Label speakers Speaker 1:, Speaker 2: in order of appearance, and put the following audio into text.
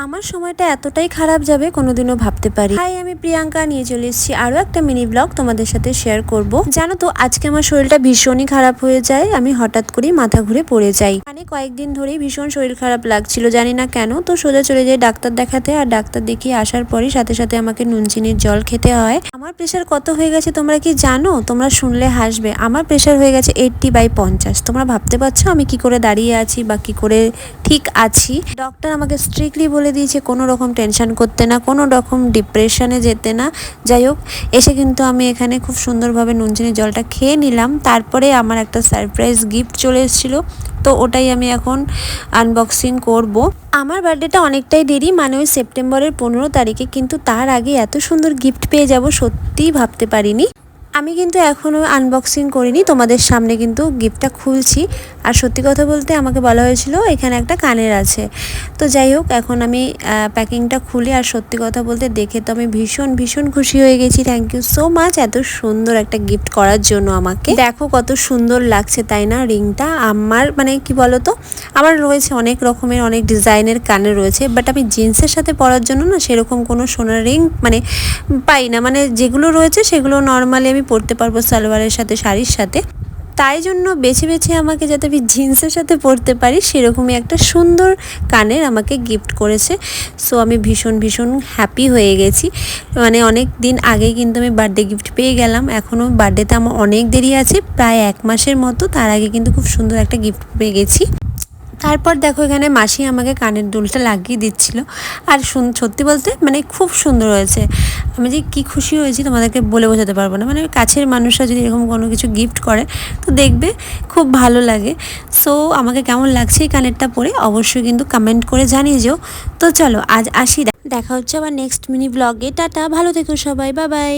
Speaker 1: আমার সময়টা এতটাই খারাপ যাবে কোনোদিনও ভাবতে পারি। হাই, আমি প্রিয়াঙ্কা, নিয়ে চলে এসেছি আরও একটা মিনি ব্লগ তোমাদের সাথে শেয়ার করব। জানো তো আজকে আমার শরীরটা ভীষণই খারাপ হয়ে যায়, আমি হঠাৎ করেই মাথা ঘুরে পড়ে যাই। মানে কয়েকদিন ধরেই ভীষণ শরীর খারাপ লাগছিল, জানি না কেন। তো সোজা চলে যাই ডাক্তার দেখাতে, আর ডাক্তার দেখিয়ে আসার পরই সাথে সাথে আমাকে নুন চিনির জল খেতে হয়। আমার প্রেশার কত হয়ে গেছে তোমরা কি জানো? তোমরা শুনলে হাসবে। আমার প্রেশার হয়ে গেছে 80/50। তোমরা ভাবতে পারছো আমি কি করে দাঁড়িয়ে আছি বা কি করে ঠিক আছি। ডক্টর আমাকে স্ট্রিক্টলি বলে দিয়েছে কোনো রকম টেনশন করতে না, কোনো রকম ডিপ্রেশনে যেতে না। যাই হোক, এসে কিন্তু আমি এখানে খুব সুন্দরভাবে নুন চিনির জলটা খেয়ে নিলাম। তারপরে আমার একটা সারপ্রাইজ গিফট চলে এসেছিলো, তো ওটাই আমি এখন আনবক্সিং করব। আমার বার্থডেটা অনেকটাই দেরি, মানে ওই সেপ্টেম্বরের 15 তারিখে, কিন্তু তার আগে এত সুন্দর গিফট পেয়ে যাব সত্যিই ভাবতে পারিনি। আমি কিন্তু এখনও আনবক্সিং করিনি, তোমাদের সামনে কিন্তু গিফটটা খুলছি। আর সত্যি কথা বলতে আমাকে বলা হয়েছিল এখানে একটা কানের আছে। তো যাই হোক, এখন আমি প্যাকিংটা খুলি। আর সত্যি কথা বলতে দেখে তো আমি ভীষণ ভীষণ খুশি হয়ে গেছি। থ্যাংক ইউ সো মাচ এত সুন্দর একটা গিফট করার জন্য আমাকে। দেখো কত সুন্দর লাগছে তাই না রিংটা। আমার মানে কি বলো তো, আমার রয়েছে অনেক রকমের অনেক ডিজাইনের কানের রয়েছে, বাট আমি জিন্সের সাথে পরার জন্য না সেরকম কোনো সোনার রিং মানে পাই না। মানে যেগুলো রয়েছে সেগুলো নর্মালি আমি পরতে পারবো সালোয়ারের সাথে, শাড়ির সাথে। তাই জন্য বেছে বেছে আমাকে যাতে আমি জিন্সের সাথে পরতে পারি সেরকমই একটা সুন্দর কানের আমাকে গিফট করেছে। সো আমি ভীষণ ভীষণ হ্যাপি হয়ে গেছি। মানে অনেক দিন আগেই কিন্তু আমি বার্থডে গিফট পেয়ে গেলাম। এখনও বার্থডেতে আমার অনেক দেরি আছে, প্রায় 1 মাসের মতো। তার আগে কিন্তু খুব সুন্দর একটা গিফট পেয়ে গেছি। তারপর দেখো এখানে মাসি আমাকে কানের দুলটা লাগিয়ে দিচ্ছিল। আর সত্যি বলতে মানে খুব সুন্দর হয়েছে। আমি যে কী খুশি হয়েছি তোমাদেরকে বলে বোঝাতে পারবো না। মানে কাছের মানুষরা যদি এরকম কোনো কিছু গিফট করে তো দেখবে খুব ভালো লাগে। সো আমাকে কেমন লাগছে এই কানেরটা পরে অবশ্যই কিন্তু কমেন্ট করে জানিয়ে যেও। তো চলো আজ আসি, দেখা হচ্ছে আবার নেক্সট মিনি ব্লগে। টাটা, ভালো থেকো সবাই, বাই বাই।